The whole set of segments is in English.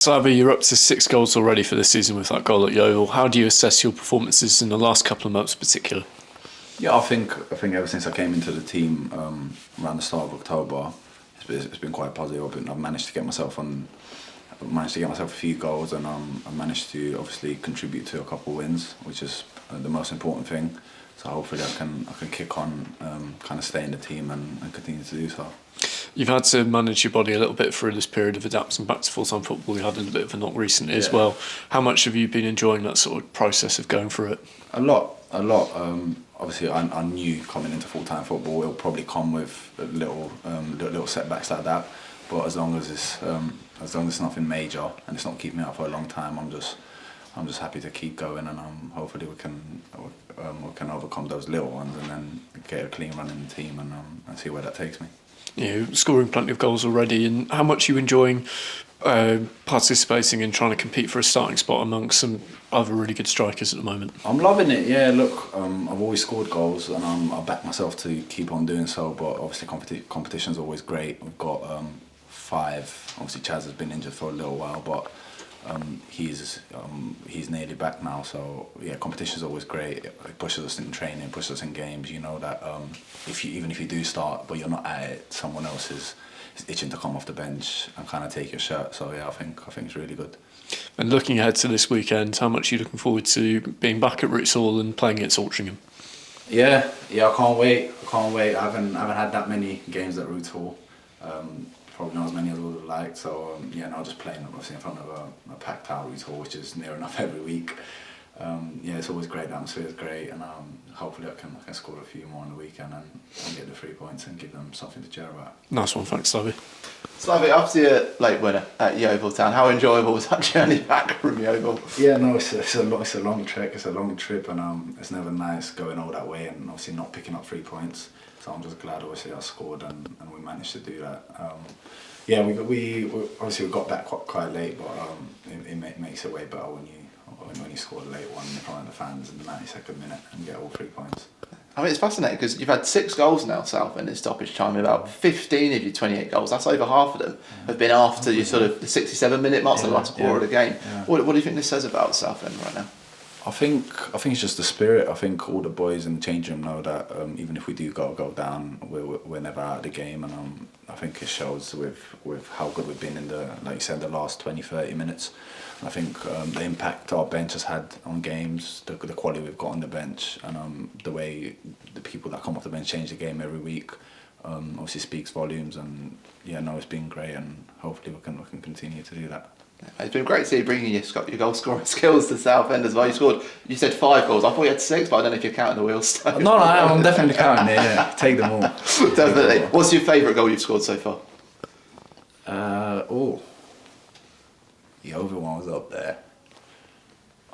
Slavi, you're up to 6 goals already for this season with that goal at Yeovil. How do you assess your performances in the last couple of months, particularly? Yeah, I think ever since I came into the team around the start of October, it's been quite positive. I've managed to get myself a few goals, and I've managed to obviously contribute to a couple of wins, which is the most important thing. So hopefully I can kick on, kind of stay in the team and continue to do so. You've had to manage your body a little bit through this period of adapting back to full-time football. You had a bit of a knock recently as well. How much have you been enjoying that sort of process of going through it? A lot. Obviously, I knew coming into full-time football it'll probably come with little setbacks like that. But as long as it's nothing major and it's not keeping me out for a long time, I'm just happy to keep going, and hopefully we can overcome those little ones and then get a clean run in the team and see where that takes me. You're scoring plenty of goals already, and how much are you enjoying participating in trying to compete for a starting spot amongst some other really good strikers at the moment? I'm loving it. Yeah, look, I've always scored goals, and I back myself to keep on doing so. But obviously, competition's always great. We've got 5. Obviously, Chaz has been injured for a little while, but he's nearly back now. So yeah, competition's always great. It pushes us in training, pushes us in games. You know that even if you do start, but you're not at it, someone else is itching to come off the bench and kind of take your shirt. So yeah, I think it's really good. And looking ahead to this weekend, how much are you looking forward to being back at Roots Hall and playing against Altrincham? Yeah, I can't wait. I haven't had that many games at Roots Hall. Probably not as many as I would have liked. So just playing obviously in front of a packed out Roots Hall, which is near enough every week. It's always great. The atmosphere is great, and hopefully I can score a few more on the weekend and get the 3 points and give them something to cheer about. Nice one, thanks, Slavi. Slavi, after your late winner at Yeovil Town, how enjoyable was that journey back from Yeovil? Yeah, no, it's a long trek, it's a long trip, and it's never nice going all that way and obviously not picking up 3 points. So I'm just glad obviously I scored and we managed to do that. We obviously we got back quite late, but it makes it way better when you score a late one in front of the fans in the 92nd minute and get all 3 points. I mean, it's fascinating because you've had 6 goals now, Southend, in stoppage time, and about 15 of your 28 goals. That's over half of them have been after your sort of the 67-minute mark, so the last quarter of the game. Yeah. What do you think this says about Southend right now? I think it's just the spirit. I think all the boys in the change room know that even if we do go down, we're never out of the game, and I think it shows with how good we've been in the last 20-30 minutes. And I think the impact our bench has had on games, the quality we've got on the bench, and the way the people that come off the bench change the game every week, obviously speaks volumes. And it's been great, and hopefully we can continue to do that. It's been great to see you bringing your goal scoring skills to Southend as well. You said 5 goals. I thought you had 6, but I don't know if you're counting the wheels. No, I'm definitely counting it. Yeah, take them all. Definitely. What's your favourite goal you've scored so far? The other one was up there.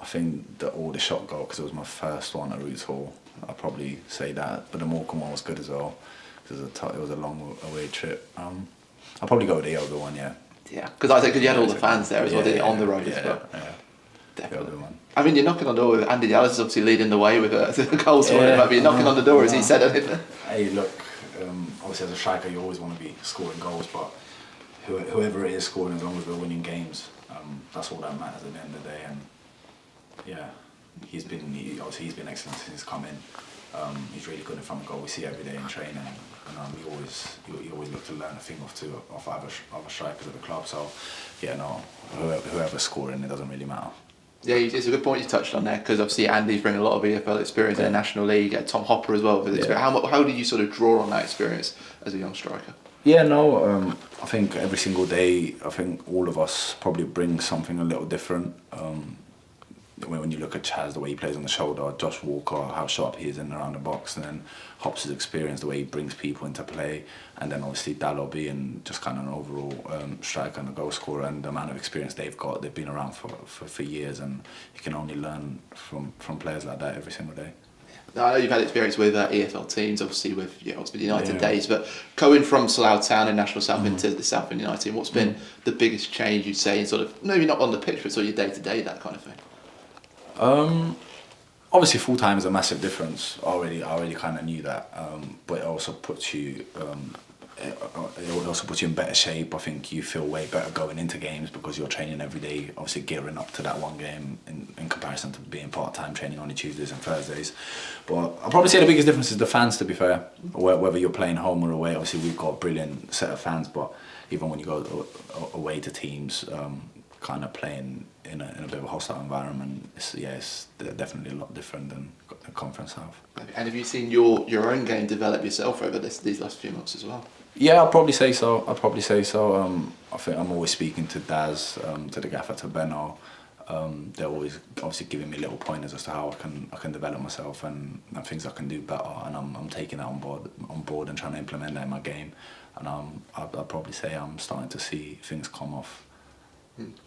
I think the shot goal, because it was my first one at Roots Hall. I'd probably say that, but the Morecambe one was good as well. It was a long away trip. I'll probably go with the other one, yeah. Yeah, because I think you had all the fans there as well, didn't you, on the road as well. Yeah, definitely. I mean, you're knocking on the door with Andy Dallas is obviously leading the way with a goal scoring. But you're knocking on the door, as he said anything. Hey, look, obviously as a striker, you always want to be scoring goals, but whoever it is scoring, as long as we're winning games, that's all that matters at the end of the day. And yeah, he's been excellent since he's come in. He's really good in front of goal. We see it every day in training, and you always look to learn a thing or two off other strikers at the club. So whoever's scoring, it doesn't really matter. Yeah, it's a good point you touched on there, because obviously Andy's bringing a lot of EFL experience in the National League. Tom Hopper as well with experience. How did you sort of draw on that experience as a young striker? Yeah, I think every single day, I think all of us probably bring something a little different. When you look at Chaz, the way he plays on the shoulder, Josh Walker, how sharp he is in and around the box, and then Hops' experience, the way he brings people into play, and then obviously Dallo being just kind of an overall striker and a goal scorer, and the amount of experience they've been around for years, and you can only learn from players like that every single day. I know you've had experience with EFL teams, obviously with Oxford United days, but going from Slough Town and National South into the Southend United team, what's been the biggest change you'd say in sort of, maybe not on the pitch, but sort of your day-to-day, that kind of thing? Obviously full time is a massive difference. I already kind of knew that, but it also puts you it also puts you in better shape. I think you feel way better going into games because you're training every day, obviously gearing up to that one game in comparison to being part-time training on Tuesdays and Thursdays. But I'll probably say the biggest difference is the fans, to be fair. Whether you're playing home or away, obviously we've got a brilliant set of fans, but even when you go away to teams, kind of playing in a bit of a hostile environment, it's definitely a lot different than Conference South. And have you seen your own game develop yourself over these last few months as well? Yeah, I'll probably say so. I think I'm always speaking to Daz, to the gaffer, to Benno. They're always obviously giving me little pointers as to how I can develop myself and things I can do better, and I'm taking that on board and trying to implement that in my game. And I'd probably say I'm starting to see things come off.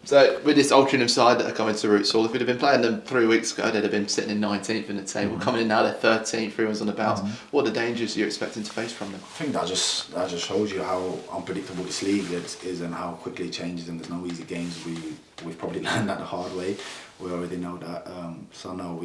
So with this Altrincham side that are coming to Roots Hall, if we'd have been playing them 3 weeks ago, they'd have been sitting in 19th in the table. Coming in now, they're 13th, 3 wins on the bounce. What are the dangers you're expecting to face from them? I think that just shows you how unpredictable this league is and how quickly it changes, and there's no easy games. We've probably learned that the hard way. We already know that. So no,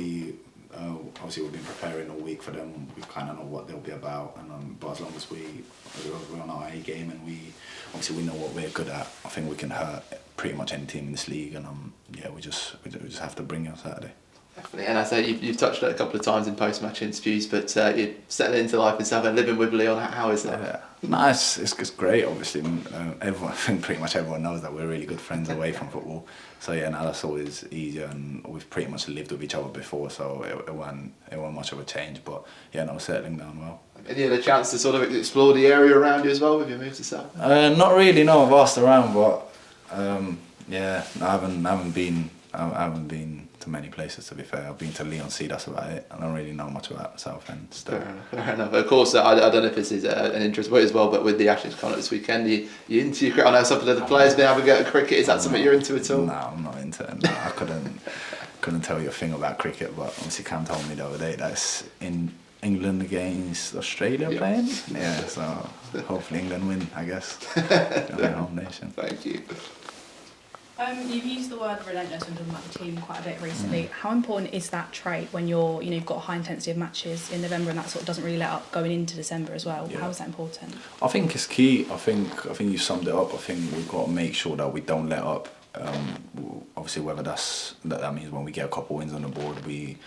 obviously we've been preparing all week for them. We kind of know what they'll be about, and but as long as we're on our A game and we know what we're good at, I think we can hurt pretty much any team in this league. And we just have to bring it on Saturday. Definitely, and I say you've touched on it a couple of times in post-match interviews, but you're settling into life in Southend, living with Leon. How is that? Yeah. No, it's great. Obviously, everyone, I think pretty much everyone knows that we're really good friends away from football. So yeah, now that's always easier, and we've pretty much lived with each other before, so it wasn't much of a change. But yeah, no, settling down well. Any other chance to sort of explore the area around you as well with your move to South? Not really. No, I've asked around, but yeah, I haven't been to many places, to be fair. I've been to Leon C, that's about it. I don't really know much about Southend still. Fair enough. Of course, I don't know if this is an interest point as well, but with the Ashes coming up this weekend, you into cricket? I know some of the players been having a go at cricket. Is that something you're into at all? No, I'm not into it. No, I couldn't tell you a thing about cricket, but obviously Cam told me the other day that's in England against Australia playing. Yeah, so hopefully England win, I guess. Home nation. Thank you. You've used the word relentless when talking about the team quite a bit recently. How important is that trait when you've got a high intensity of matches in November and that sort of doesn't really let up going into December as well? Yeah. How is that important? I think it's key. I think you summed it up. I think we've got to make sure that we don't let up. Obviously, whether that means when we get a couple wins on the board, we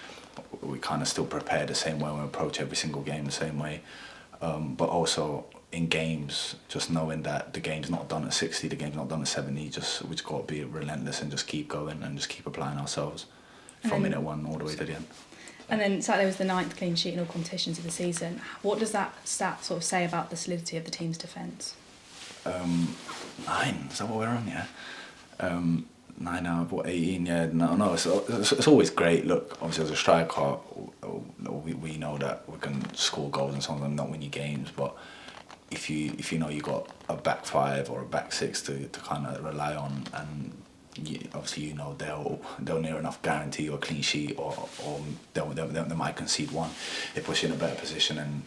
kind of still prepare the same way, we approach every single game the same way. But also in games, just knowing that the game's not done at 60, the game's not done at 70, we just got to be relentless and just keep going and just keep applying ourselves from minute one all the way to the end. And then Saturday was the 9th clean sheet in all competitions of the season. What does that stat sort of say about the solidity of the team's defence? 9, is that what we're on, yeah? 9 out of 18, yeah. No, it's always great. Look, obviously as a striker, we know that we can score goals and sometimes not win your games, but if you know you got a back 5 or a back 6 to kind of rely on, and obviously you know they'll near enough guarantee you a clean sheet, or they might concede one, it puts you in a better position, and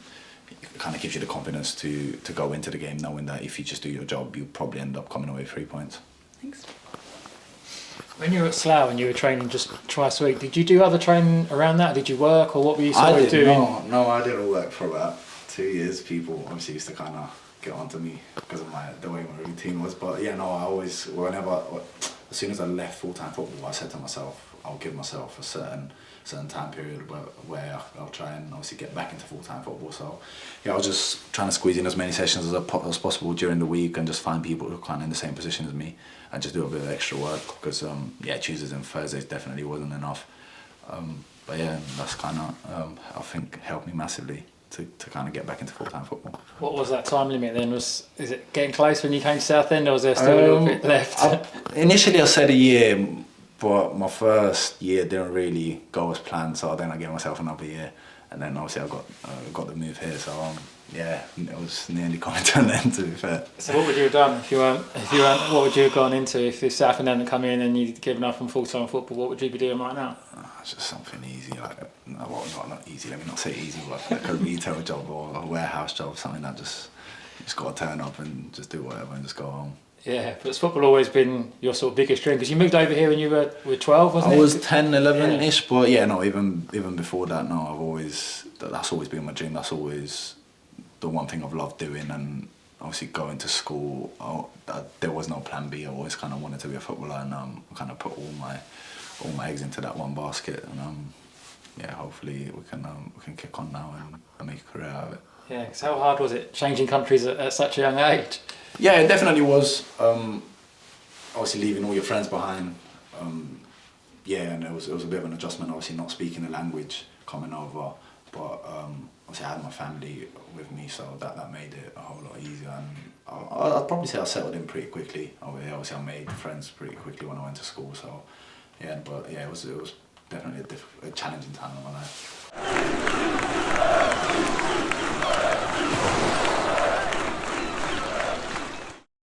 it kind of gives you the confidence to go into the game knowing that if you just do your job, you probably end up coming away with 3 points. Thanks. When you were at Slough and you were training just twice a week, did you do other training around that? Did you work, or what were you sort of doing? No, I didn't work for about 2 years. People obviously used to kind of get onto me because of the way my routine was. But yeah, no, I always, as soon as I left full-time football, I said to myself, I'll give myself a certain time period where I'll try and obviously get back into full-time football. So yeah, I was just trying to squeeze in as many sessions as possible during the week and just find people who are kind of in the same position as me and just do a bit of extra work, because Tuesdays and Thursdays definitely wasn't enough. But yeah, that's kind of I think helped me massively to kind of get back into full-time football. What was that time limit then? Is it getting close when you came to Southend, or was there still a little bit left? Initially I said a year, but my first year didn't really go as planned, so then I gave myself another year, and then obviously I got the move here, so yeah, it was nearly coming to an end, to be fair. So what would you have done if you weren't? What would you have gone into if Southend hadn't come in and you'd given up on full-time football? What would you be doing right now? Just something easy, not easy. Let me not say easy, but like a retail job or a warehouse job, something that you just got to turn up and just do whatever and just go home. Yeah, but has football always been your sort of biggest dream? Because you moved over here when you were 12, wasn't it? I was 10, 11-ish, but yeah, no, even before that, no, that's always been my dream. That's always the one thing I've loved doing, and obviously going to school, there was no plan B. I always kind of wanted to be a footballer, and kind of put all my eggs into that one basket. And yeah, hopefully we can kick on now and make a career out of it. Yeah, because how hard was it changing countries at such a young age? Yeah, it definitely was. Obviously leaving all your friends behind. Yeah, and it was a bit of an adjustment. Obviously not speaking the language coming over, but obviously I had my family with me, so that made it a whole lot easier. And I'd probably say I settled in pretty quickly over here. Obviously I made friends pretty quickly when I went to school. So yeah, but yeah, it was definitely a challenging time in my life.